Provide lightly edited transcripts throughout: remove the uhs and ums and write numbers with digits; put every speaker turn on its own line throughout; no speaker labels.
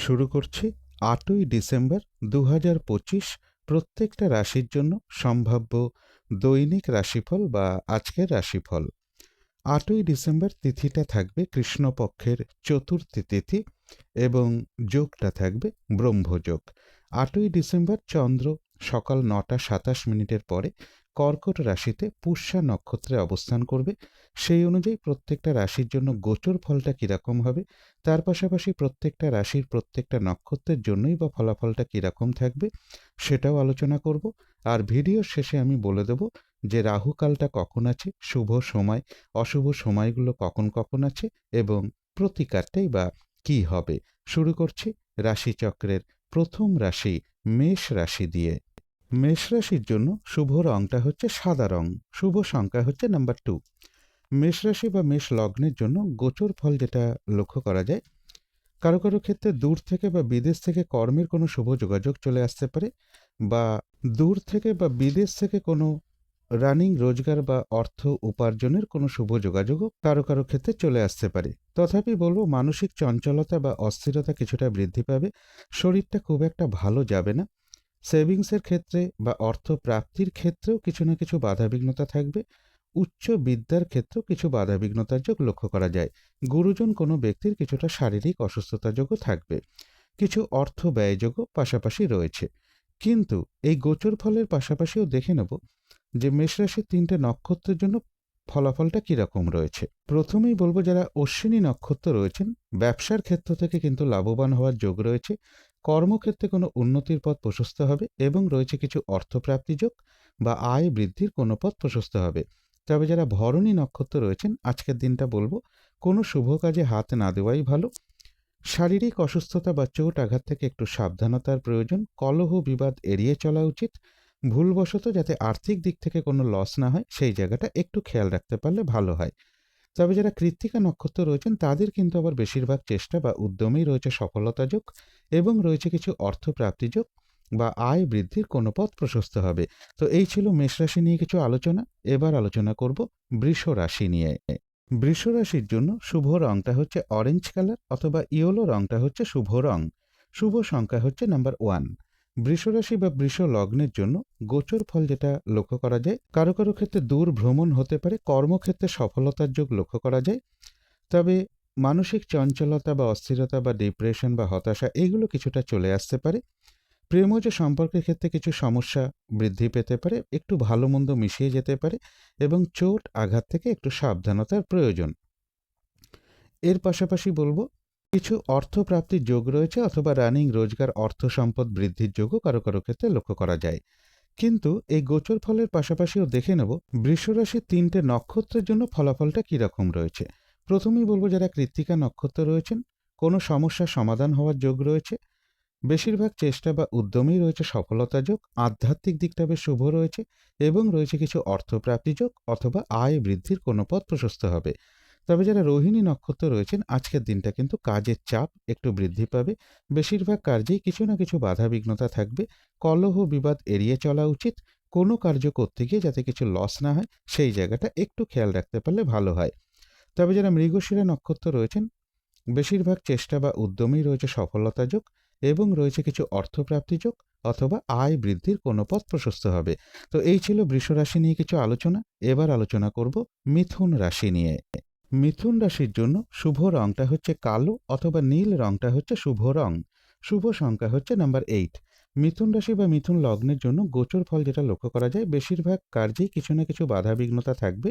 শুরু করছি ৮ই ডিসেম্বর ২০২৫ প্রত্যেকটা রাশির জন্য সম্ভাব্য দৈনিক রাশিফল বা আজকের রাশিফল। ৮ই ডিসেম্বর তিথিটা থাকবে কৃষ্ণপক্ষের চতুর্থী তিথি এবং যোগটা থাকবে ব্রহ্মযোগ। ৮ই ডিসেম্বর চন্দ্র সকাল ৯টা ২৭ পরে কর্কট রাশিতে পুষ্যা নক্ষত্রে অবস্থান করবে। সেই অনুযায়ী প্রত্যেকটা রাশির জন্য গোচর ফলটা কীরকম হবে, তার পাশাপাশি প্রত্যেকটা রাশির প্রত্যেকটা নক্ষত্রের জন্যই বা ফলাফলটা কীরকম থাকবে সেটাও আলোচনা করব। আর ভিডিওর শেষে আমি বলে দেব যে রাহুকালটা কখন আছে, শুভ সময় অশুভ সময়গুলো কখন কখন আছে এবং প্রতিকারটাই বা কী হবে। শুরু করছি রাশিচক্রের প্রথম রাশি মেষ রাশি দিয়ে। মেষ রাশির জন্য শুভ রংটা হচ্ছে সাদা রং, শুভ সংখ্যা হচ্ছে নাম্বার 2। মেষ রাশি বা মেষ লগ্নের জন্য গোচর ফল যেটা লক্ষ্য করা যায়, কারো কারো ক্ষেত্রে দূর থেকে বা বিদেশ থেকে কর্মের কোনো শুভ যোগাযোগ চলে আসতে পারে, বা দূর থেকে বা বিদেশ থেকে কোনো রানিং রোজগার বা অর্থ উপার্জনের কোনো শুভ যোগাযোগও কারো কারো ক্ষেত্রে চলে আসতে পারে। তথাপি বলবো মানসিক চঞ্চলতা বা অস্থিরতা কিছুটা বৃদ্ধি পাবে, শরীরটা খুব একটা ভালো যাবে না। সেভিংসের ক্ষেত্রে বা অর্থ প্রাপ্তির ক্ষেত্রেও কিছু না কিছু বাধাবিঘ্নতা থাকবে। উচ্চ বিদ্যার ক্ষেত্রেও কিছু বাধাবিঘ্নতার যোগ লক্ষ্য করা যায়। গুরুজন কোনো ব্যক্তির কিছুটা শারীরিক অসুস্থতা যোগও থাকবে। কিছু অর্থ ব্যয়যোগও পাশাপাশি রয়েছে। কিন্তু এই গোচর ফলের পাশাপাশিও দেখে নেব যে মেষরাশির 3টে নক্ষত্রের জন্য ফলাফলটা কীরকম রয়েছে। প্রথমেই বলবো যারা অশ্বিনী নক্ষত্র রয়েছেন, ব্যবসার ক্ষেত্র থেকে কিন্তু লাভবান হওয়ার যোগ রয়েছে। কর্মক্ষেত্রে কোনো উন্নতির পথ প্রশস্ত হবে এবং রয়েছে কিছু অর্থপ্রাপ্তি যোগ বা আয় বৃদ্ধির কোনো পথ প্রশস্ত হবে। তবে যারা ভরণী নক্ষত্র রয়েছেন, আজকের দিনটা বলবো কোনো শুভ কাজে হাত না দেওয়াই ভালো। শারীরিক অসুস্থতা বা চোট আঘাত থেকে একটু সাবধানতার প্রয়োজন। কলহ বিবাদ এড়িয়ে চলা উচিত। ভুলবশত যাতে আর্থিক দিক থেকে কোনো লস না হয় সেই জায়গাটা একটু খেয়াল রাখতে পারলে ভালো হয়। তবে যারা কৃত্তিকা নক্ষত্র রয়েছেন তাদের কিন্তু আবার বেশিরভাগ চেষ্টা বা উদ্যমেই রয়েছে সফলতা যোগ এবং রয়েছে কিছু অর্থপ্রাপ্তি যোগ বা আয় বৃদ্ধির কোনো পথ প্রশস্ত হবে। তো এই ছিল মেষ রাশি নিয়ে কিছু আলোচনা। এবার আলোচনা করব বৃষ রাশি নিয়ে। বৃষ রাশির জন্য শুভ রংটা হচ্ছে অরেঞ্জ কালার অথবা ইয়েলো রংটা হচ্ছে শুভ রং। শুভ সংখ্যা হচ্ছে নাম্বার 1। বৃষ রাশি বা বৃষ লগ্নের জন্য গোচর ফল যেটা লক্ষ্য করা যায়, কারো কারো ক্ষেত্রে দূর ভ্রমণ হতে পারে, কর্মক্ষেত্রে সফলতার যোগ লক্ষ্য করা যায়। তবে মানসিক চঞ্চলতা বা অস্থিরতা বা ডিপ্রেশন বা হতাশা এইগুলো কিছুটা চলে আসতে পারে। প্রেমজ সম্পর্কের ক্ষেত্রে কিছু সমস্যা বৃদ্ধি পেতে পারে, একটু ভালো মন্দ মিশিয়ে যেতে পারে এবং চোট আঘাত থেকে একটু সাবধানতার প্রয়োজন। এর পাশাপাশি বলবো কিছু অর্থপ্রাপ্তির যোগ রয়েছে অথবা রানিং রোজগার অর্থ সম্পদ বৃদ্ধির যোগও কারো কারো ক্ষেত্রে লক্ষ্য করা যায়। কিন্তু এই গোচর ফলের পাশাপাশিও দেখে নেব বৃষরাশির 3টে নক্ষত্রের জন্য ফলাফলটা কীরকম রয়েছে। প্রথমেই বলবো যারা কৃত্তিকা নক্ষত্র রয়েছেন, কোনো সমস্যার সমাধান হওয়ার যোগ রয়েছে। বেশিরভাগ চেষ্টা বা উদ্যমেই রয়েছে সফলতা যোগ। আধ্যাত্মিক দিকটা বেশ শুভ রয়েছে এবং রয়েছে কিছু অর্থপ্রাপ্তি যোগ অথবা আয় বৃদ্ধির কোনো পথ প্রশস্ত হবে। তবে যারা রোহিণী নক্ষত্র রয়েছেন, আজকের দিনটা কিন্তু কাজের চাপ একটু বৃদ্ধি পাবে। বেশিরভাগ কার্যেই কিছু না কিছু বাধাবিঘ্নতা থাকবে। কলহ বিবাদ এড়িয়ে চলা উচিত। কোনো কার্য করতে গিয়ে যাতে কিছু লস না হয় সেই জায়গাটা একটু খেয়াল রাখতে পারলে ভালো হয়। তবে যারা মৃগশিরা নক্ষত্র রয়েছেন, বেশিরভাগ চেষ্টা বা উদ্যমেই রয়েছে সফলতা যোগ এবং রয়েছে কিছু অর্থপ্রাপ্তি যোগ অথবা আয় বৃদ্ধির কোনো পথ প্রশস্ত হবে। তো এই ছিল বৃষ রাশি নিয়ে কিছু আলোচনা। এবার আলোচনা করব মিথুন রাশি নিয়ে। মিথুন রাশির জন্য শুভ রংটা হচ্ছে কালো অথবা নীল রংটা হচ্ছে শুভ রং। শুভ সংখ্যা হচ্ছে নাম্বার 8। মিথুন রাশি বা মিথুন লগ্নের জন্য গোচর ফল যেটা লক্ষ্য করা যায়, বেশিরভাগ কার্যেই কিছু না কিছু বাধাবিঘ্নতা থাকবে।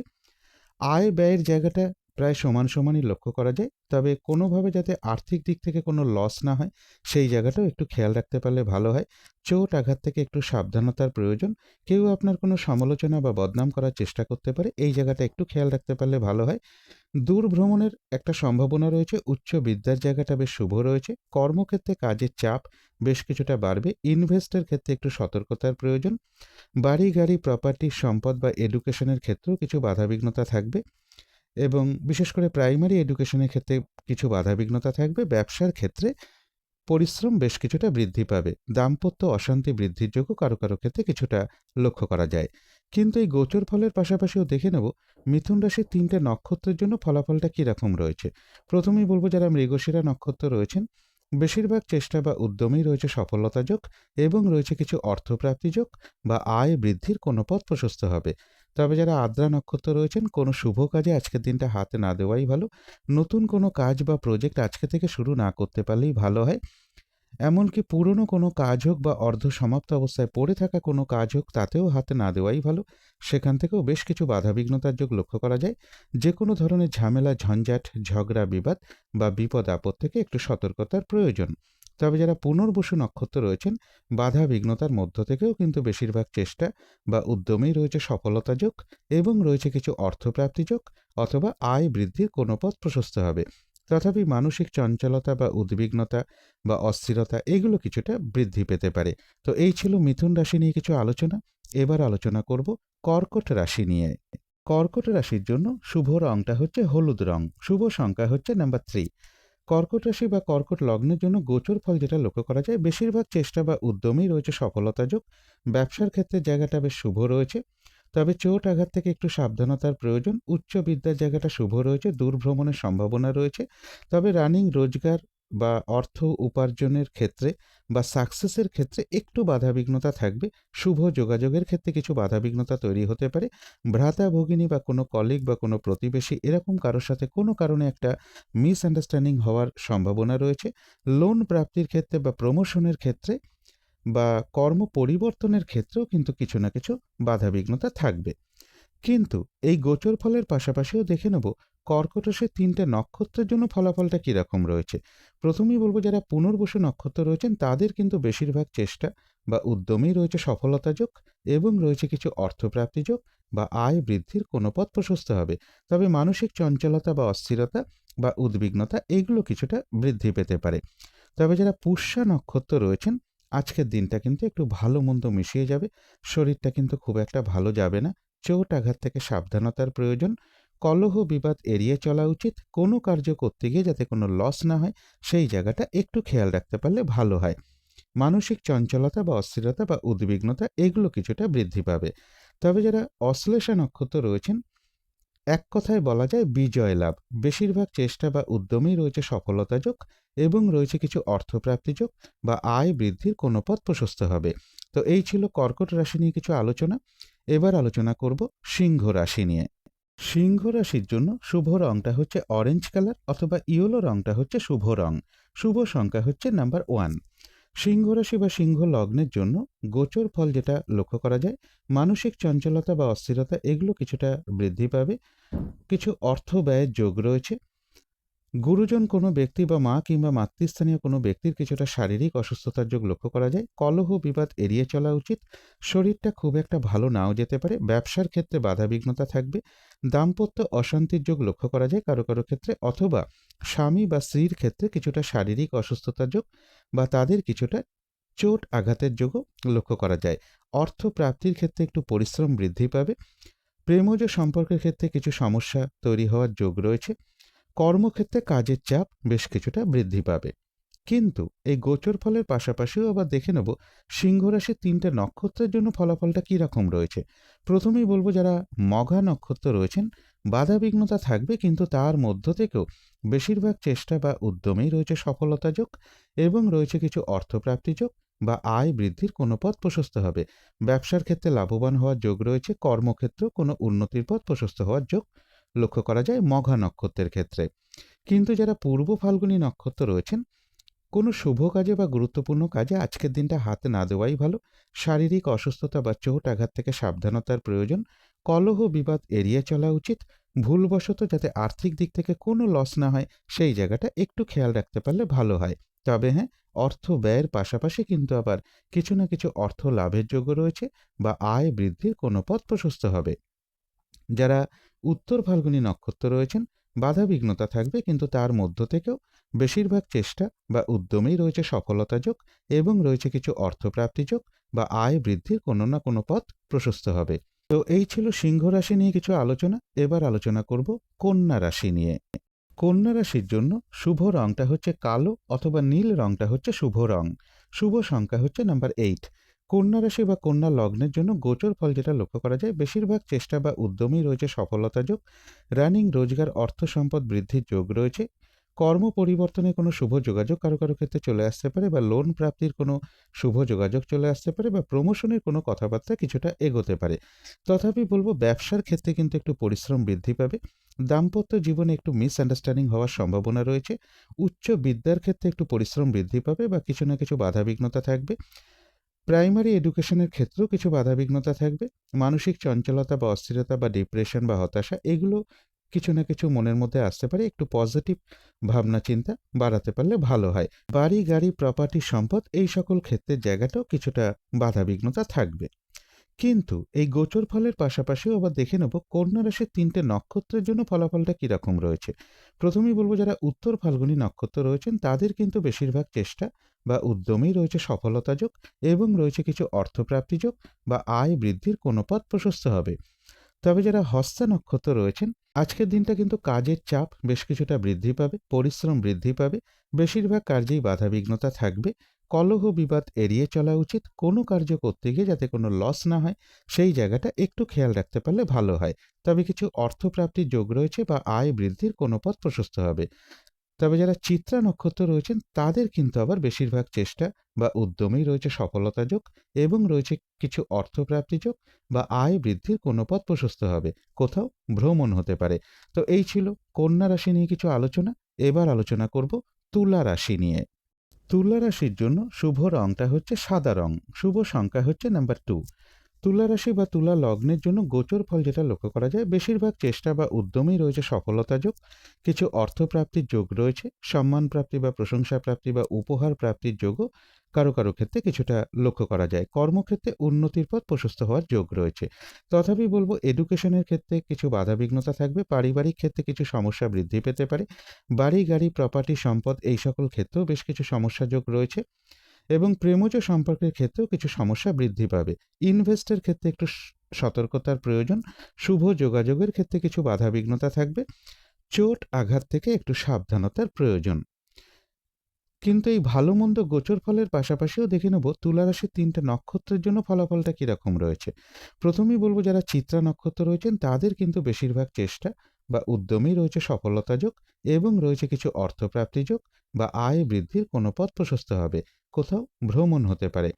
আয় ব্যয়ের জায়গাটা প্রায় সমান সমানই লক্ষ্য করা যায়। তবে কোনোভাবে যাতে আর্থিক দিক থেকে কোনো লস না হয় সেই জায়গাটাও একটু খেয়াল রাখতে পারলে ভালো হয়। চোট আঘাত থেকে একটু সাবধানতার প্রয়োজন। কেউ আপনার কোনো সমালোচনা বা বদনাম করার চেষ্টা করতে পারে, এই জায়গাটা একটু খেয়াল রাখতে পারলে ভালো হয়। দূর ভ্রমণের একটা সম্ভাবনা রয়েছে। উচ্চ বিদ্যার জায়গাটা বেশ শুভ রয়েছে। কর্মক্ষেত্রে কাজের চাপ বেশ কিছুটা বাড়বে। ইনভেস্টের ক্ষেত্রে একটু সতর্কতার প্রয়োজন। বাড়ি গাড়ি প্রপার্টি সম্পদ বা এডুকেশনের ক্ষেত্রেও কিছু বাধাবিঘ্নতা থাকবে এবং বিশেষ করে প্রাইমারি এডুকেশনের ক্ষেত্রে কিছু বাধাবিঘ্নতা থাকবে। ব্যবসার ক্ষেত্রে পরিশ্রম বেশ কিছুটা বৃদ্ধি পাবে। দাম্পত্য অশান্তি বৃদ্ধির যোগও কারো কারো ক্ষেত্রে কিছুটা লক্ষ্য করা যায়। কিন্তু এই গোচর ফলের পাশাপাশিও দেখে নেব মিথুন রাশির 3টে নক্ষত্রের জন্য ফলাফলটা কীরকম রয়েছে। প্রথমেই বলবো যারা মৃগশিরা নক্ষত্র রয়েছেন, বেশিরভাগ চেষ্টা বা উদ্যমেই রয়েছে সফলতা যোগ এবং রয়েছে কিছু অর্থপ্রাপ্তি যোগ বা আয় বৃদ্ধির কোনো পথ প্রশস্ত হবে। তবে যারা আদ্রা নক্ষত্র রয়েছেন, কোনো শুভ কাজে আজকের দিনটা হাতে না দেওয়াই ভালো। নতুন কোনো কাজ বা প্রজেক্ট আজকে থেকে শুরু না করতে পারলেই ভালো হয়। এমনকি পুরনো কোনো কাজ হোক বা অর্ধ সমাপ্ত অবস্থায় পড়ে থাকা কোনো কাজ হোক, তাতেও হাতে না দেওয়াই ভালো। সেখান থেকেও বেশ কিছু বাধাবিঘ্নতার যোগ লক্ষ্য করা যায়। যে কোনো ধরনের ঝামেলা, ঝঞ্ঝাট, ঝগড়া, বিবাদ বা বিপদ আপদ থেকে একটু সতর্কতার প্রয়োজন। তবে যারা পুনর্বসু নক্ষত্র রয়েছেন, বাধা বিঘ্নতার মধ্য থেকেও কিন্তু বেশিরভাগ চেষ্টা বা উদ্যমেই রয়েছে সফলতা যোগ এবং রয়েছে কিছু অর্থপ্রাপ্তি যোগ অথবা আয় বৃদ্ধির কোনো পথ প্রশস্ত হবে। তথাপি মানসিক চঞ্চলতা বা উদ্বিগ্নতা বা অস্থিরতা এগুলো কিছুটা বৃদ্ধি পেতে পারে। তো এই ছিল মিথুন রাশি নিয়ে কিছু আলোচনা। এবার আলোচনা করব কর্কট রাশি নিয়ে। কর্কট রাশির জন্য শুভ রংটা হচ্ছে হলুদ রং, শুভ সংখ্যা হচ্ছে নাম্বার 3। কর্কট রাশি বা কর্কট লগ্নের জন্য গোচর ফল যেটা লক্ষ্য করা যায়, বেশিরভাগ চেষ্টা বা উদ্যমেই রয়েছে সফলতা যোগ। ব্যবসার ক্ষেত্রে জায়গাটা বেশ শুভ রয়েছে, তবে চোট আঘাত থেকে একটু সাবধানতার প্রয়োজন। উচ্চ বিদ্যার জায়গাটা শুভ রয়েছে, দূর ভ্রমণের সম্ভাবনা রয়েছে। তবে রানিং রোজগার বা অর্থ উপার্জনের ক্ষেত্রে বা সাকসেসের ক্ষেত্রে একটু বাধাবিঘ্নতা থাকবে। শুভ যোগাযোগের ক্ষেত্রে কিছু বাধাবিঘ্নতা তৈরি হতে পারে। ভ্রাতা ভগিনী বা কোনো কলিগ বা কোনো প্রতিবেশী এরকম কারোর সাথে কোনো কারণে একটা মিসআন্ডারস্ট্যান্ডিং হওয়ার সম্ভাবনা রয়েছে। লোন প্রাপ্তির ক্ষেত্রে বা প্রমোশনের ক্ষেত্রে বা কর্ম পরিবর্তনের ক্ষেত্রেও কিন্তু কিছু না কিছু বাধাবিঘ্নতা থাকবে। কিন্তু এই গোচর ফলের পাশাপাশিও দেখে নেব কর্কট রাশির 3টে নক্ষত্রের জন্য ফলাফলটা কীরকম রয়েছে। প্রথমেই বলবো, যারা পুনর্বসু নক্ষত্র রয়েছেন তাদের কিন্তু বেশিরভাগ চেষ্টা বা উদ্যমেই রয়েছে সফলতা যোগ এবং রয়েছে কিছু অর্থপ্রাপ্তি যোগ বা আয় বৃদ্ধির কোনো পথ প্রশস্ত হবে। তবে মানসিক চঞ্চলতা বা অস্থিরতা বা উদ্বিগ্নতা এগুলো কিছুটা বৃদ্ধি পেতে পারে। তবে যারা পুষ্যা নক্ষত্র রয়েছেন, আজকের দিনটা কিন্তু একটু ভালো মন্দ মিশিয়ে যাবে। শরীরটা কিন্তু খুব একটা ভালো যাবে না। চোট আঘাত থেকে সাবধানতার প্রয়োজন। কলহ বিবাদ এড়িয়ে চলা উচিত। কোনো কার্য করতে গিয়ে যাতে কোনো লস না হয়, সেই জায়গাটা একটু খেয়াল রাখতে পারলে ভালো হয়। মানসিক চঞ্চলতা বা অস্থিরতা বা উদ্বিগ্নতা এগুলো কিছুটা বৃদ্ধি পাবে। তবে যারা অশ্লেষা নক্ষত্র রয়েছেন, এক কথায় বলা যায় বিজয় লাভ। বেশিরভাগ চেষ্টা বা উদ্যমেই রয়েছে সফলতা যোগ এবং রয়েছে কিছু অর্থপ্রাপ্তি যোগ বা আয় বৃদ্ধির কোনো পথ প্রশস্ত হবে। তো এই ছিল কর্কট রাশি নিয়ে কিছু আলোচনা। এবার আলোচনা করব সিংহ রাশি নিয়ে। সিংহ রাশির জন্য শুভ রংটা হচ্ছে অরেঞ্জ কালার অথবা ইয়েলো রংটা হচ্ছে শুভ রং। শুভ সংখ্যা হচ্ছে নাম্বার 1। সিংহ রাশি বা সিংহ লগ্নের জন্য গোচর ফল যেটা লক্ষ্য করা যায়, মানসিক চঞ্চলতা বা অস্থিরতা এগুলো কিছুটা বৃদ্ধি পাবে। কিছু অর্থ ব্যয়ের যোগ রয়েছে। গুরুজন কোনো ব্যক্তি বা মা কিংবা মাতৃস্থানীয় কোনো ব্যক্তির কিছুটা শারীরিক অসুস্থতার যোগ লক্ষ্য করা যায়। কলহ বিবাদ এড়িয়ে চলা উচিত। শরীরটা খুব একটা ভালো নাও যেতে পারে। ব্যবসার ক্ষেত্রে বাধাবিঘ্নতা থাকবে। দাম্পত্য অশান্তির যোগ লক্ষ্য করা যায় কারো কারো ক্ষেত্রে, অথবা স্বামী বা স্ত্রীর ক্ষেত্রে কিছুটা শারীরিক অসুস্থতার যোগ বা তাদের কিছুটা চোট আঘাতের যোগও লক্ষ্য করা যায়। অর্থ প্রাপ্তির ক্ষেত্রে একটু পরিশ্রম বৃদ্ধি পাবে। প্রেমজ সম্পর্কের ক্ষেত্রে কিছু সমস্যা তৈরি হওয়ার যোগ রয়েছে। কর্মক্ষেত্রে কাজের চাপ বেশ কিছুটা বৃদ্ধি পাবে। কিন্তু এই গোচর ফলের পাশাপাশিও আবার দেখে নেব সিংহ রাশির 3টে নক্ষত্রের জন্য ফলাফলটা কী রকম রয়েছে। প্রথমেই বলবো, যারা মঘা নক্ষত্র রয়েছেন, বাধাবিঘ্নতা থাকবে, কিন্তু তার মধ্য থেকেও বেশিরভাগ চেষ্টা বা উদ্যমেই রয়েছে সফলতা যোগ এবং রয়েছে কিছু অর্থপ্রাপ্তি যোগ বা আয় বৃদ্ধির কোনো পথ প্রশস্ত হবে। ব্যবসার ক্ষেত্রে লাভবান হওয়ার যোগ রয়েছে। কর্মক্ষেত্রেও কোনো উন্নতির পথ প্রশস্ত হওয়ার যোগ লক্ষ্য করা যায় মঘা নক্ষত্রের ক্ষেত্রে। কিন্তু যারা পূর্ব ফাল্গুনী নক্ষত্র রয়েছেন, কোনো শুভ কাজে বা গুরুত্বপূর্ণ কাজে আজকের দিনটা হাতে না দেওয়াই ভালো। শারীরিক অসুস্থতা বা চোট আঘাত থেকে সাবধানতার প্রয়োজন। কলহ বিবাদ এড়িয়ে চলা উচিত। ভুলবশত যাতে আর্থিক দিক থেকে কোনো লস না হয়, সেই জায়গাটা একটু খেয়াল রাখতে পারলে ভালো হয়। তবে হ্যাঁ, অর্থ ব্যয়ের পাশাপাশি কিন্তু আবার কিছু না কিছু অর্থ লাভের যোগ্য রয়েছে বা আয় বৃদ্ধির কোনো পথ প্রশস্ত হবে। যারা উত্তর ফাল্গুনী নক্ষত্র রয়েছেন, বাধাবিঘ্নতা থাকবে, কিন্তু তার মধ্য থেকেও বেশিরভাগ চেষ্টা বা উদ্যমেই রয়েছে সফলতা যোগ এবং রয়েছে কিছু অর্থপ্রাপ্তি যোগ বা আয় বৃদ্ধির কোনো না কোনো পথ প্রশস্ত হবে। তো এই ছিল সিংহ রাশি নিয়ে কিছু আলোচনা। এবার আলোচনা করব কন্যা রাশি নিয়ে। কন্যা রাশির জন্য শুভ রংটা হচ্ছে কালো অথবা নীল রংটা হচ্ছে শুভ রং। শুভ সংখ্যা হচ্ছে নাম্বার 8। কন্যা রাশি বা কন্যা লগ্নের জন্য গোচর ফল যেটা লক্ষ্য করা যায়, বেশিরভাগ চেষ্টা বা উদ্যমেই রয়েছে সফলতা যোগ। রানিং রোজগার অর্থ সম্পদ বৃদ্ধির যোগ রয়েছে। কর্ম পরিবর্তনে কোনো শুভ যোগাযোগ কারো কারো ক্ষেত্রে চলে আসতে পারে, বা লোন প্রাপ্তির কোনো শুভ যোগাযোগ চলে আসতে পারে, বা প্রমোশনের কোনো কথাবার্তা কিছুটা এগোতে পারে। তথাপি বলব ব্যবসার ক্ষেত্রে কিন্তু একটু পরিশ্রম বৃদ্ধি পাবে। দাম্পত্য জীবনে একটু মিসআন্ডারস্ট্যান্ডিং হওয়ার সম্ভাবনা রয়েছে। উচ্চ বিদ্যার ক্ষেত্রে একটু পরিশ্রম বৃদ্ধি পাবে বা কিছু না কিছু বাধাবিঘ্নতা থাকবে। প্রাইমারি এডুকেশনের ক্ষেত্রেও কিছু বাধাবিঘ্নতা থাকবে। মানসিক চঞ্চলতা বা অস্থিরতা বা ডিপ্রেশন বা হতাশা, এগুলো কিছু না কিছু মনের মধ্যে আসতে পারে। একটু পজিটিভ ভাবনা চিন্তা বাড়াতে পারলে ভালো হয়। বাড়ি, গাড়ি, প্রপার্টি, সম্পদ, এই সকল ক্ষেত্রের জায়গাটাও কিছুটা বাধাবিঘ্নতা থাকবে। কিন্তু এই গোচর ফলের পাশাপাশিও আবার দেখে নেব কন্যা রাশির ৩টে নক্ষত্রের জন্য ফলাফলটা কীরকম রয়েছে। প্রথমেই বলব, যারা উত্তর ফাল্গুনী নক্ষত্র রয়েছেন তাদের কিন্তু বেশিরভাগ চেষ্টা বা উদ্যমেই রয়েছে সফলতা যোগ, এবং রয়েছে কিছু অর্থপ্রাপ্তি যোগ বা আয় বৃদ্ধির কোনো পথ প্রশস্ত হবে। তবে যারা হস্তা নক্ষত্র রয়েছেন, আজকের দিনটা কিন্তু কাজের চাপ বেশ কিছুটা বৃদ্ধি পাবে, পরিশ্রম বৃদ্ধি পাবে, বেশিরভাগ কার্যেই বাধাবিঘ্নতা থাকবে। কলহ বিবাদ এড়িয়ে চলা উচিত। কোনো কার্য করতে গিয়ে যাতে কোনো লস না হয় সেই জায়গাটা একটু খেয়াল রাখতে পারলে ভালো হয়। তবে কিছু অর্থপ্রাপ্তির যোগ রয়েছে বা আয় বৃদ্ধির কোনো পথ প্রশস্ত হবে। তবে যারা চিত্রা নক্ষত্র রয়েছেন তাদের কিন্তু আবার বেশিরভাগ চেষ্টা বা উদ্যমেই রয়েছে সফলতা যোগ, এবং রয়েছে কিছু অর্থপ্রাপ্তি যোগ বা আয় বৃদ্ধির কোনো পথ প্রশস্ত হবে। কোথাও ভ্রমণ হতে পারে। তো এই ছিল কন্যা রাশি নিয়ে কিছু আলোচনা। এবার আলোচনা করব তুলা রাশি নিয়ে। তুলা রাশির জন্য শুভ রংটা হচ্ছে সাদা রং। শুভ সংখ্যা হচ্ছে নাম্বার 2। তুলা রাশি বা তুলা লগ্নের জন্য গোচর ফল যেটা লক্ষ্য করা যায়, বেশিরভাগ চেষ্টা বা উদ্যমেই রয়েছে সফলতা যোগ, কিছু অর্থপ্রাপ্তির যোগ রয়েছে, সম্মান প্রাপ্তি বা প্রশংসা প্রাপ্তি বা উপহার প্রাপ্তির যোগও কারো কারো ক্ষেত্রে কিছুটা লক্ষ্য করা যায়। কর্মক্ষেত্রে উন্নতির পথ প্রশস্ত হওয়ার যোগ রয়েছে। তথাপি বলবো এডুকেশনের ক্ষেত্রে কিছু বাধাবিঘ্নতা থাকবে। পারিবারিক ক্ষেত্রে কিছু সমস্যা বৃদ্ধি পেতে পারে। বাড়ি, গাড়ি, প্রপার্টি, সম্পদ, এই সকল ক্ষেত্রেও বেশ কিছু সমস্যা যোগ রয়েছে, এবং প্রেমজ সম্পর্কের ক্ষেত্রেও কিছু সমস্যা বৃদ্ধি পাবে। ইনভেস্টের ক্ষেত্রে একটু সতর্কতার প্রয়োজন। শুভ যোগাযোগের ক্ষেত্রে কিছু বাধাবিঘ্নতা থাকবে। চোট আঘাত থেকে একটু সাবধানতার প্রয়োজন। কিন্তু এই ভালো মন্দ গোচর ফলের পাশাপাশিও দেখে নেব তুলা রাশির 3টে নক্ষত্রের জন্য ফলাফলটা কীরকম রয়েছে। প্রথমেই বলবো, যারা চিত্রা নক্ষত্র রয়েছেন তাদের কিন্তু বেশিরভাগ চেষ্টা বা উদ্যমেই রয়েছে সফলতা যোগ, এবং রয়েছে কিছু অর্থপ্রাপ্তি যোগ বা আয় বৃদ্ধির কোনো পথ প্রশস্ত হবে। কোথাও ভ্রমণ হতে পারে।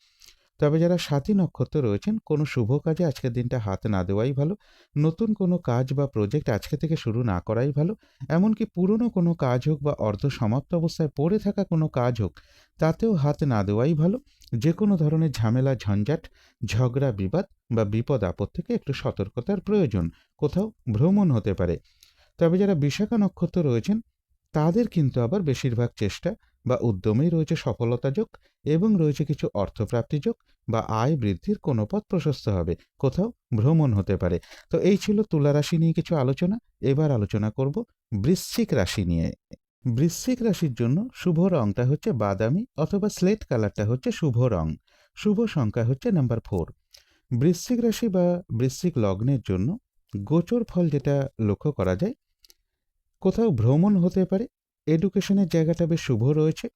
তবে যারা সাথী নক্ষত্র রয়েছেন, কোনো শুভ কাজে আজকের দিনটা হাত না দেওয়াই ভালো। নতুন কোনো কাজ বা প্রজেক্ট আজকে থেকে শুরু না করাই ভালো। এমনকি পুরনো কোনো কাজ হোক বা অর্ধ সমাপ্ত অবস্থায় পড়ে থাকা কোনো কাজ হোক, তাতেও হাত না দেওয়াই ভালো। যে কোনো ধরনের ঝামেলা, ঝঞ্ঝাট, ঝগড়া, বিবাদ বা বিপদ আপদ থেকে একটু সতর্কতার প্রয়োজন। কোথাও ভ্রমণ হতে পারে। তবে যারা বিশাখা নক্ষত্র রয়েছেন তাদের কিন্তু আবার বেশিরভাগ চেষ্টা বা উদ্যমেই রয়েছে সফলতা যোগ, এবং রয়েছে কিছু অর্থপ্রাপ্তি যোগ বা আয় বৃদ্ধির কোনো পথ প্রশস্ত হবে। কোথাও ভ্রমণ হতে পারে। তো এই ছিল তুলা রাশি নিয়ে কিছু আলোচনা। এবার আলোচনা করব বৃশ্চিক রাশি নিয়ে। বৃশ্চিক রাশির জন্য শুভ রংটা হচ্ছে বাদামি অথবা স্লেট কালারটা হচ্ছে শুভ রং। শুভ সংখ্যা হচ্ছে নাম্বার 4। বৃশ্চিক রাশি বা বৃশ্চিক লগ্নের জন্য গোচর ফল যেটা লক্ষ্য করা যায়, কোথাও ভ্রমণ হতে পারে। এডুকেশনের জায়গাটা বেশ শুভ রয়েছে।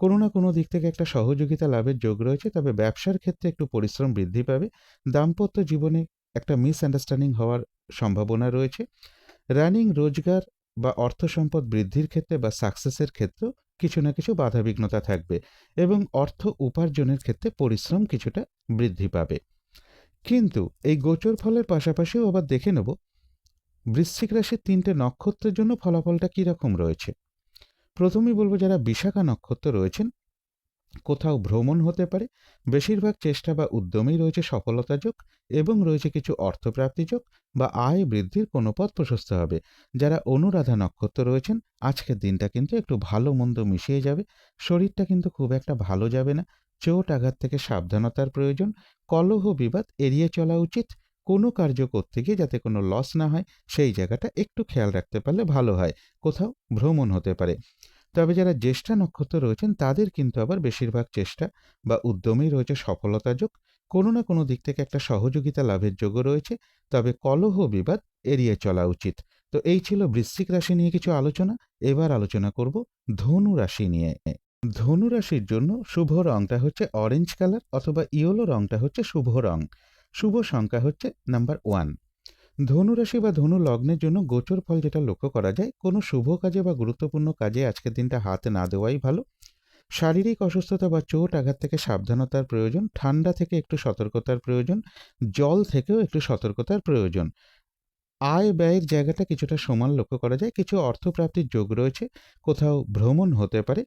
কোনো না কোনো দিক থেকে একটা সহযোগিতা লাভের যোগ রয়েছে। তবে ব্যবসার ক্ষেত্রে একটু পরিশ্রম বৃদ্ধি পাবে। দাম্পত্য জীবনে একটা মিসআন্ডারস্ট্যান্ডিং হওয়ার সম্ভাবনা রয়েছে। রানিং রোজগার বা অর্থ সম্পদ বৃদ্ধির ক্ষেত্রে বা সাকসেসের ক্ষেত্রেও কিছু না কিছু বাধাবিঘ্নতা থাকবে, এবং অর্থ উপার্জনের ক্ষেত্রে পরিশ্রম কিছুটা বৃদ্ধি পাবে। কিন্তু এই গোচর ফলের পাশাপাশিও আবার দেখে নেব বৃশ্চিক রাশির 3টে নক্ষত্রের জন্য ফলাফলটা কীরকম রয়েছে। প্রথমেই বলবো, যারা বিশাখা নক্ষত্র রয়েছেন কোথাও ভ্রমণ হতে পারে। বেশিরভাগ চেষ্টা বা উদ্যমেই রয়েছে সফলতা যোগ, এবং রয়েছে কিছু অর্থপ্রাপ্তি যোগ বা আয় বৃদ্ধির কোনো পথ প্রশস্ত হবে। যারা অনুরাধা নক্ষত্র রয়েছেন, আজকের দিনটা কিন্তু একটু ভালো মন্দ মিশিয়ে যাবে। শরীরটা কিন্তু খুব একটা ভালো যাবে না। চোট আঘাত থেকে সাবধানতার প্রয়োজন। কলহ বিবাদ এড়িয়ে চলা উচিত। কোনো কার্য করতে গিয়ে যাতে কোনো লস না হয় সেই জায়গাটা একটু খেয়াল রাখতে পারলে ভালো হয়। কোথাও ভ্রমণ হতে পারে। তবে যারা জ্যেষ্ঠা নক্ষত্র রয়েছেন তাদের কিন্তু আবার বেশিরভাগ চেষ্টা বা উদ্যমেই রয়েছে সফলতা যোগ। কোনো না কোনো দিক থেকে একটা সহযোগিতা লাভের যোগও রয়েছে। তবে কলহ বিবাদ এড়িয়ে চলা উচিত। তো এই ছিল বৃশ্চিক রাশি নিয়ে কিছু আলোচনা। এবার আলোচনা করব ধনু রাশি নিয়ে। ধনু রাশির জন্য শুভ রংটা হচ্ছে অরেঞ্জ কালার অথবা ইয়েলো রংটা হচ্ছে শুভ রং। শুভ সংখ্যা হচ্ছে নাম্বার 1। ধনু রাশি বা ধনু লগ্নের জন্য গোচর ফল যেটা লক্ষ্য করা যায়, কোনো শুভ কাজে বা গুরুত্বপূর্ণ কাজে আজকের দিনটা হাত না দেওয়াই ভালো। শারীরিক অসুস্থতা বা চোট আঘাত থেকে সাবধানতার প্রয়োজন, ঠান্ডা থেকে একটু সতর্কতার প্রয়োজন, জল থেকেও একটু সতর্কতার প্রয়োজন। আয় ব্যয়ের জায়গাটা কিছুটা সমান লক্ষ্য করা যায়, কিছু অর্থপ্রাপ্তির যোগ রয়েছে, কোথাও ভ্রমণ হতে পারে।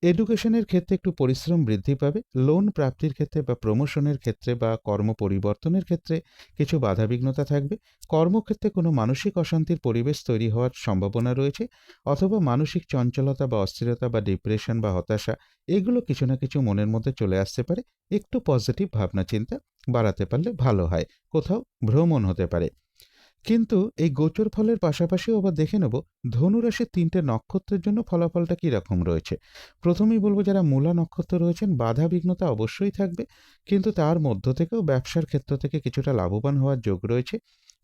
এডুকেশনের ক্ষেত্রে একটু পরিশ্রম বৃদ্ধি পাবে, লোন প্রাপ্তির ক্ষেত্রে বা প্রমোশনের ক্ষেত্রে বা কর্ম পরিবর্তনের ক্ষেত্রে কিছু বাধাবিঘ্নতা থাকবে। কর্মক্ষেত্রে কোনো মানসিক অশান্তির পরিবেশ তৈরি হওয়ার সম্ভাবনা রয়েছে, অথবা মানসিক চঞ্চলতা বা অস্থিরতা বা ডিপ্রেশন বা হতাশা, এগুলো কিছু না কিছু মনের মধ্যে চলে আসতে পারে। একটু পজিটিভ ভাবনা চিন্তা বাড়াতে পারলে ভালো হয়। কোথাও ভ্রমণ হতে পারে। কিন্তু এই গোচর ফলের পাশাপাশিও আবার দেখে নেব ধনুরাশির ৩টে নক্ষত্রের জন্য ফলাফলটা কী রকম রয়েছে। প্রথমেই বলব, যারা মূলা নক্ষত্র রয়েছেন বাধা বিঘ্নতা অবশ্যই থাকবে, কিন্তু তার মধ্য থেকেও ব্যবসার ক্ষেত্র থেকে কিছুটা লাভবান হওয়ার যোগ রয়েছে।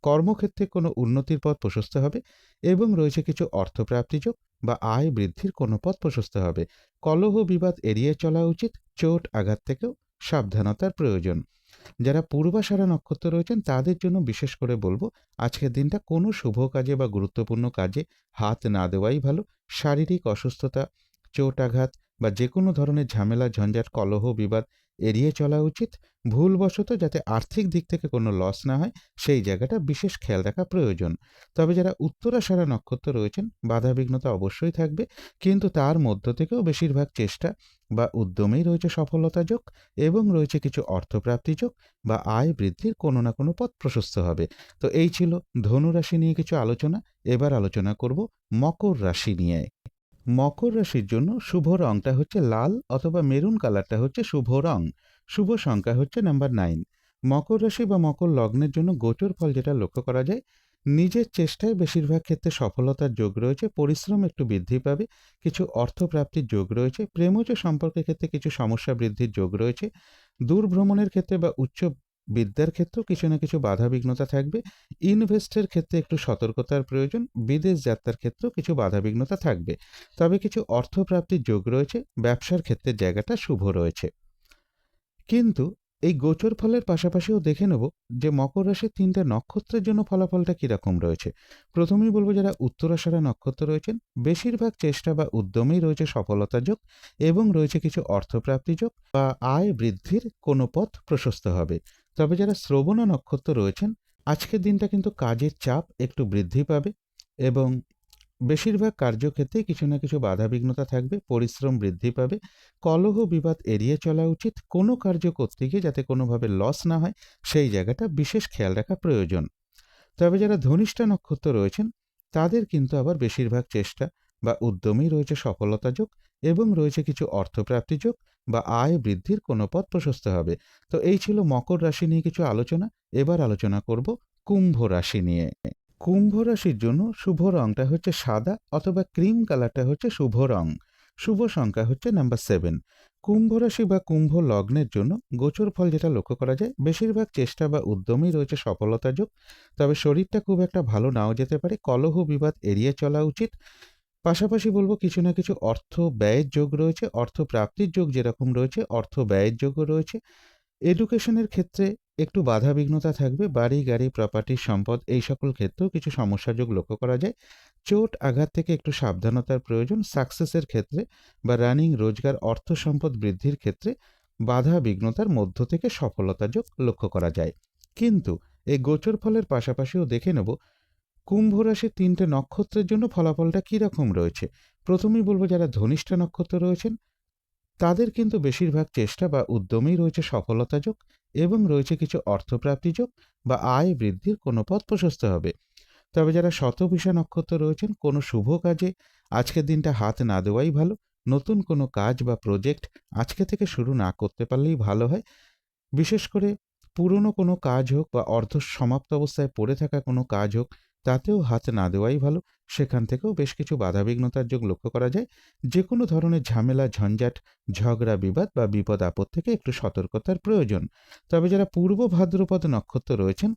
কর্মক্ষেত্রে কোনো উন্নতির পথ প্রশস্ত হবে এবং রয়েছে কিছু অর্থপ্রাপ্তি যোগ বা আয় বৃদ্ধির কোনো পথ প্রশস্ত হবে। কলহ বিবাদ এড়িয়ে চলা উচিত, চোট আঘাত থেকেও সাবধানতার প্রয়োজন। যারা পূর্বাষাঢ়া নক্ষত্র রয়েছেন তাদের জন্য বিশেষ করে বলবো, আজকের দিনটা কোনো শুভ কাজে বা গুরুত্বপূর্ণ কাজে হাত না দেওয়াই ভালো। শারীরিক অসুস্থতা, চোট আঘাত বা যে কোনো ধরনের ঝামেলা ঝঞ্ঝাট কলহ বিবাদ এড়িয়ে চলা উচিত। ভুলবশত যাতে আর্থিক দিক থেকে কোনো লস না হয় সেই জায়গাটা বিশেষ খেয়াল রাখা প্রয়োজন। তবে যারা উত্তরাষাঢ়া নক্ষত্র রয়েছেন বাধাবিঘ্নতা অবশ্যই থাকবে, কিন্তু তার মধ্য থেকেও বেশিরভাগ চেষ্টা বা উদ্যমেই রয়েছে সফলতা যোগ এবং রয়েছে কিছু অর্থপ্রাপ্তি যোগ বা আয় বৃদ্ধির কোনো না কোনো পথ প্রশস্ত হবে। তো এই ছিল ধনু রাশি নিয়ে কিছু আলোচনা। এবার আলোচনা করব মকর রাশি নিয়ে। মকর রাশির জন্য শুভ রংটা হচ্ছে লাল অথবা মেরুন কালারটা হচ্ছে শুভ রং। শুভ সংখ্যা হচ্ছে নাম্বার 9। মকর রাশি বা মকর লগ্নের জন্য গোচর ফল যেটা লক্ষ্য করা যায়, নিজের চেষ্টায় বেশিরভাগ ক্ষেত্রে সফলতার যোগ রয়েছে, পরিশ্রম একটু বৃদ্ধি পাবে, কিছু অর্থপ্রাপ্তির যোগ রয়েছে, প্রেমজ সম্পর্কের ক্ষেত্রে কিছু সমস্যা বৃদ্ধির যোগ রয়েছে, দূর ভ্রমণের ক্ষেত্রে বা উচ্চ বিদ্যার ক্ষেত্রেও কিছু না কিছু বাধাবিঘ্নতা থাকবে। ইনভেস্টের ক্ষেত্রে একটু সতর্কতার প্রয়োজন, বিদেশ যাত্রার ক্ষেত্রেও কিছু বাধাবিঘ্নতা থাকবে। তবে কিছু অর্থপ্রাপ্তির যোগ রয়েছে, ব্যবসার ক্ষেত্রের জায়গাটা শুভ রয়েছে। কিন্তু এই গোচর ফলের পাশাপাশিও দেখে নেব যে মকর রাশির ৩টে নক্ষত্রের জন্য ফলাফলটা কীরকম রয়েছে। প্রথমেই বলবো, যারা উত্তরাষাঢ়া নক্ষত্র রয়েছেন বেশিরভাগ চেষ্টা বা উদ্যমেই রয়েছে সফলতা যোগ এবং রয়েছে কিছু অর্থপ্রাপ্তি যোগ বা আয় বৃদ্ধির কোনো পথ প্রশস্ত হবে। তবে যারা শ্রবণা নক্ষত্র রয়েছেন আজকের দিনটা কিন্তু কাজের চাপ একটু বৃদ্ধি পাবে এবং বেশিরভাগ কার্যক্ষেত্রেই কিছু না কিছু বাধাবিঘ্নতা থাকবে, পরিশ্রম বৃদ্ধি পাবে, কলহ বিবাদ এড়িয়ে চলা উচিত, কোনো কার্য করতে গিয়ে যাতে কোনোভাবে লস না হয় সেই জায়গাটা বিশেষ খেয়াল রাখা প্রয়োজন। তবে যারা ধনিষ্ঠা নক্ষত্র রয়েছেন তাদের কিন্তু আবার বেশিরভাগ চেষ্টা বা উদ্যমেই রয়েছে সফলতা যোগ এবং রয়েছে কিছু অর্থপ্রাপ্তি যোগ বা আয় বৃদ্ধির কোনো পথ প্রশস্ত হবে। তো এই ছিল মকর রাশি নিয়ে কিছু আলোচনা। এবার আলোচনা করব কুম্ভ রাশি নিয়ে। কুম্ভ রাশির জন্য শুভ রংটা হচ্ছে সাদা অথবা ক্রিম কালারটা হচ্ছে শুভ রং। শুভ সংখ্যা হচ্ছে নাম্বার 7। কুম্ভ রাশি বা কুম্ভ লগ্নের জন্য গোচর ফল যেটা লক্ষ্য করা যায়, বেশিরভাগ চেষ্টা বা উদ্যমেই রয়েছে সফলতা যোগ, তবে শরীরটা খুব একটা ভালো নাও যেতে পারে, কলহ বিবাদ এড়িয়ে চলা উচিত। পাশাপাশি বলবো, কিছু না কিছু অর্থ ব্যয়ের যোগ রয়েছে, অর্থ প্রাপ্তির যোগ যেরকম রয়েছে অর্থ ব্যয়ের যোগও রয়েছে। এডুকেশনের ক্ষেত্রে একটু বাধাবিঘ্নতা থাকবে, বাড়ি গাড়ি প্রপার্টি সম্পদ এই সকল ক্ষেত্রেও কিছু সমস্যাযোগ লক্ষ্য করা যায়। চোট আঘাত থেকে একটু সাবধানতার প্রয়োজন। সাকসেসের ক্ষেত্রে বা রানিং রোজগার অর্থ সম্পদ বৃদ্ধির ক্ষেত্রে বাধা বিঘ্নতার মধ্য থেকে সফলতাযোগ লক্ষ্য করা যায়। কিন্তু এই গোচর ফলের পাশাপাশিও দেখে নেব কুম্ভ রাশির ৩টে নক্ষত্রের জন্য ফলাফলটা কীরকম রয়েছে। প্রথমেই বলবো, যারা ধনিষ্ঠা নক্ষত্র রয়েছেন তাদের কিন্তু বেশিরভাগ চেষ্টা বা উদ্যমেই রয়েছে সফলতা যোগ এবং রয়েছে কিছু অর্থপ্রাপ্তি যোগ বা আয় বৃদ্ধির কোনো পথ প্রশস্ত হবে। তবে যারা শতভিষা নক্ষত্র রয়েছেন কোনো শুভ কাজে আজকের দিনটা হাত না দেওয়াই ভালো। নতুন কোনো কাজ বা প্রজেক্ট আজকে থেকে শুরু না করতে পারলেই ভালো হয়। বিশেষ করে পুরনো কোনো কাজ হোক বা অর্ধ সমাপ্ত অবস্থায় পড়ে থাকা কোনো কাজ হোক, তাতেও হাত না দেওয়াই ভালো। সেখান থেকেও বেশ কিছু বাধাবিঘ্নতার যোগ লক্ষ্য করা যায়। যে কোনো ধরনের ঝামেলা ঝঞ্ঝাট ঝগড়া বিবাদ বা বিপদ আপদ থেকে একটু সতর্কতার প্রয়োজন। তবে যারা পূর্ব ভাদ্রপদ নক্ষত্র রয়েছেন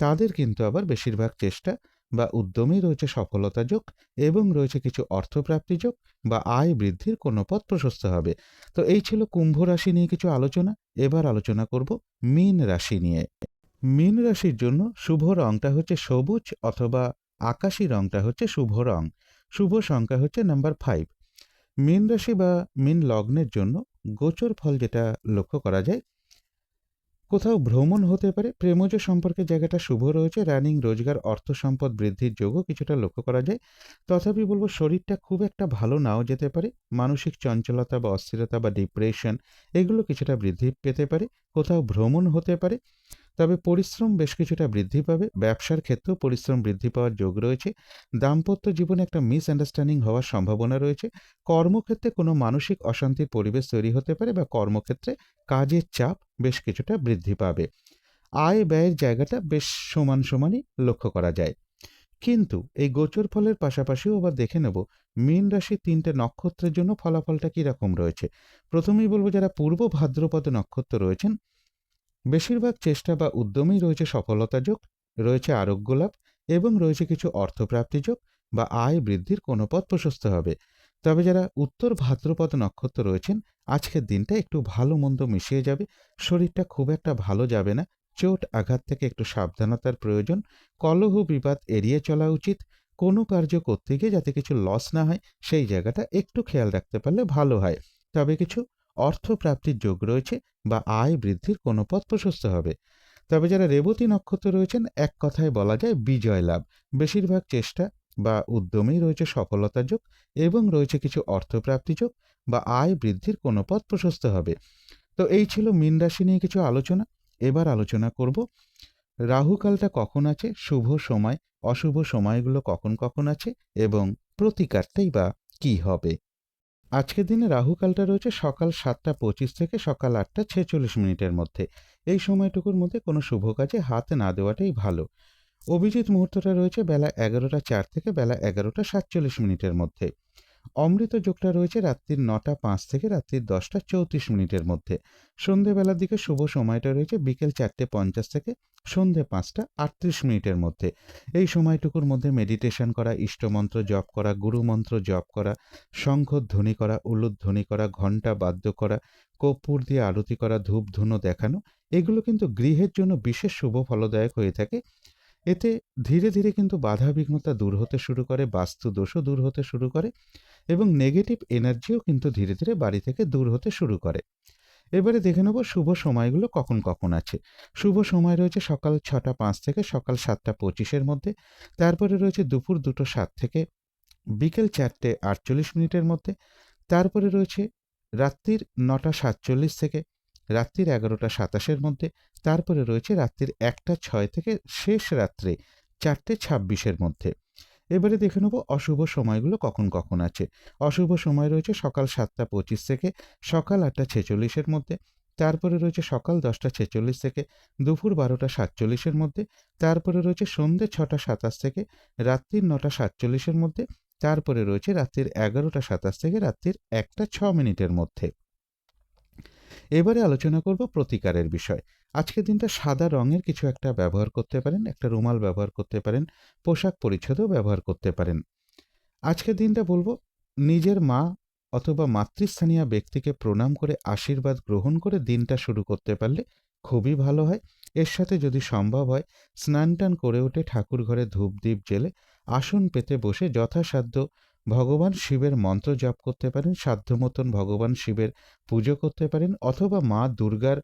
তাদের কিন্তু আবার বেশিরভাগ চেষ্টা বা উদ্যমেই রয়েছে সফলতা যোগ এবং রয়েছে কিছু অর্থপ্রাপ্তি যোগ বা আয় বৃদ্ধির কোনো পথ প্রশস্ত হবে। তো এই ছিল কুম্ভ রাশি নিয়ে কিছু আলোচনা। এবার আলোচনা করব মীন রাশি নিয়ে। মীন রাশির জন্য শুভ রংটা হচ্ছে সবুজ অথবা আকাশী রংটা হচ্ছে শুভ রং। শুভ সংখ্যা হচ্ছে নাম্বার 5। মীন রাশি বা মীন লগ্নের জন্য গোচর ফল যেটা লক্ষ্য করা যায়, কোথাও ভ্রমণ হতে পারে, প্রেমজ সম্পর্কের জায়গাটা শুভ রয়েছে, রানিং রোজগার অর্থ সম্পদ বৃদ্ধির যোগও কিছুটা লক্ষ্য করা যায়। তথাপি বলবো শরীরটা খুব একটা ভালো নাও যেতে পারে, মানসিক চঞ্চলতা বা অস্থিরতা বা ডিপ্রেশন এগুলো কিছুটা বৃদ্ধি পেতে পারে, কোথাও ভ্রমণ হতে পারে। তবে পরিশ্রম বেশ কিছুটা বৃদ্ধি পাবে, ব্যবসার ক্ষেত্রেও পরিশ্রম বৃদ্ধি পাওয়ার যোগ রয়েছে। দাম্পত্য জীবনে একটা মিসআন্ডারস্ট্যান্ডিং হওয়ার সম্ভাবনা রয়েছে। কর্মক্ষেত্রে কোনো মানসিক অশান্তির পরিবেশ তৈরি হতে পারে বা কর্মক্ষেত্রে কাজের চাপ বেশ কিছুটা বৃদ্ধি পাবে। আয় ব্যয়ের জায়গাটা বেশ সমান সমানই লক্ষ্য করা যায়। কিন্তু এই গোচর ফলের পাশাপাশিও আবার দেখে নেব মীন রাশির 3টে নক্ষত্রের জন্য ফলাফলটা কীরকম রয়েছে। প্রথমেই বলবো যারা পূর্ব ভাদ্রপদ নক্ষত্র রয়েছেন, বেশিরভাগ চেষ্টা বা উদ্যমেই রয়েছে সফলতা যোগ, রয়েছে আরোগ্য লাভ এবং রয়েছে কিছু অর্থপ্রাপ্তি যোগ বা আয় বৃদ্ধির কোনো পথ প্রশস্ত হবে। তবে যারা উত্তর ভাদ্রপদ নক্ষত্র রয়েছেন, আজকের দিনটা একটু ভালো মন্দ মিশিয়ে যাবে, শরীরটা খুব একটা ভালো যাবে না, চোট আঘাত থেকে একটু সাবধানতার প্রয়োজন, কলহ বিবাদ এড়িয়ে চলা উচিত, কোনো কার্য করতে গিয়ে যাতে কিছু লস না হয় সেই জায়গাটা একটু খেয়াল রাখতে পারলে ভালো হয়। তবে কিছু অর্থপ্রাপ্তির যোগ রয়েছে বা আয় বৃদ্ধির কোনো পথ প্রশস্ত হবে। তবে যারা রেবতী নক্ষত্র রয়েছেন, এক কথায় বলা যায় বিজয় লাভ, বেশিরভাগ চেষ্টা বা উদ্যমেই রয়েছে সফলতা যোগ এবং রয়েছে কিছু অর্থপ্রাপ্তি যোগ বা আয় বৃদ্ধির কোনো পথ প্রশস্ত হবে। তো এই ছিল মীন রাশি নিয়ে কিছু আলোচনা। এবার আলোচনা করব রাহুকালটা কখন আছে, শুভ সময় অশুভ সময়গুলো কখন কখন আছে এবং প্রতিকারটাই বা কী হবে। আজকের দিনে রাহুকালটা রয়েছে সকাল 7টা 25 থেকে সকাল 8টা 46 মধ্যে। এই সময়টুকুর মধ্যে কোনো শুভ কাজে হাত না দেওয়াটাই ভালো। অভিজিৎ মুহূর্তটা রয়েছে বেলা 11টা 4 থেকে বেলা 11টা 47 মধ্যে। অমৃত যোগটা রয়েছে রাত্রির 9টা 5 থেকে রাত্রির 10টা 34 মধ্যে। সন্ধেবেলার দিকে শুভ সময়টা রয়েছে বিকেল 4টে 50 থেকে সন্ধে 5টা 38 মধ্যে। এই সময়টুকুর মধ্যে মেডিটেশন করা, ইষ্টমন্ত্র জপ করা, গুরুমন্ত্র জপ করা, শঙ্খধ্বনি করা, উলুধ্বনি করা, ঘণ্টা বাদ্য করা, কর্পূর দিয়ে আরতি করা, ধূপ ধুনো দেখানো, এগুলো কিন্তু গৃহের জন্য বিশেষ শুভ ফলদায়ক হয়ে থাকে। এতে ধীরে ধীরে কিন্তু বাধা বিঘ্নতা দূর হতে শুরু করে, বাস্তু দোষও দূর হতে শুরু করে এবং নেগেটিভ এনার্জিও কিন্তু ধীরে ধীরে বাড়ি থেকে দূর হতে শুরু করে। এবারে দেখে নেব শুভ সময়গুলো কখন কখন আছে। শুভ সময় রয়েছে সকাল 6টা 5 থেকে সকাল 7টা 25 মধ্যে। তারপরে রয়েছে দুপুর 2টো 7 থেকে বিকেল 4টে 48 মধ্যে। তারপরে রয়েছে রাত্রির 9টা 47 থেকে রাত্রির 11টা 27 মধ্যে। তারপরে রয়েছে রাত্রির 1টা 6 থেকে শেষ রাত্রে 4টে 26 মধ্যে। এবারে দেখে নেব অশুভ সময়গুলো কখন কখন আছে। অশুভ সময় রয়েছে সকাল 7টা 25 থেকে সকাল 8টা 46 মধ্যে। তারপরে রয়েছে সকাল 10টা 46 থেকে দুপুর 12টা 47 মধ্যে। তারপরে রয়েছে সন্ধ্যে 6টা 27 থেকে রাত্রির 9টা 47 মধ্যে। তারপরে রয়েছে রাত্রির 11টা 27 থেকে রাত্রির 1টা 6 মধ্যে। এবারে আলোচনা করব প্রতিকারের বিষয়। আজকের দিনটা সাদা রঙের কিছু একটা ব্যবহার করতে পারেন, একটা রুমাল ব্যবহার করতে পারেন, পোশাক পরিচ্ছদও ব্যবহার করতে পারেন। আজকের দিনটা বলবো নিজের মা অথবা মাতৃস্থানীয় ব্যক্তিকে প্রণাম করে আশীর্বাদ গ্রহণ করে দিনটা শুরু করতে পারলে খুবই ভালো হয়। এর সাথে যদি সম্ভব হয় স্নান টান করে উঠে ঠাকুর ঘরে ধূপ দ্বীপ জেলে আসন পেতে বসে যথাসাধ্য ভগবান শিবের মন্ত্র জপ করতে পারেন, সাধ্য মতন ভগবান শিবের পুজো করতে পারেন অথবা মা দুর্গার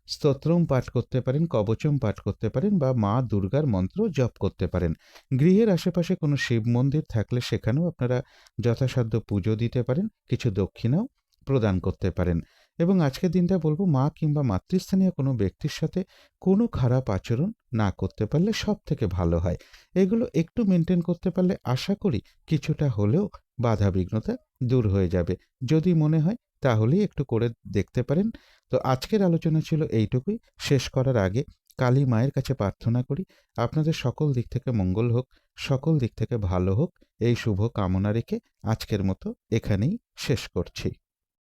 স্তোত্রম পাঠ করতে পারেন, কবচম পাঠ করতে পারেন বা মা দুর্গার মন্ত্র জপ করতে পারেন। গৃহের আশেপাশে কোনো শিব মন্দির থাকলে সেখানেও আপনারা যথাসাধ্য পুজো দিতে পারেন, কিছু দক্ষিণাও প্রদান করতে পারেন। এবং আজকের দিনটা বলবো মা কিংবা মাতৃস্থানীয় কোনো ব্যক্তির সাথে কোনো খারাপ আচরণ না করতে পারলে সব থেকে ভালো হয়। এগুলো একটু মেনটেন করতে পারলে আশা করি কিছুটা হলেও বাধা বিঘ্নতা দূর হয়ে যাবে। যদি মনে হয় তাহলেই একটু করে দেখতে পারেন। তো আজকের আলোচনা ছিল এইটুকুই। শেষ করার আগে কালী মায়ের কাছে প্রার্থনা করি আপনাদের সকল দিক থেকে মঙ্গল হোক, সকল দিক থেকে ভালো হোক, এই শুভ কামনা রেখে আজকের মতো এখানেই শেষ করছি।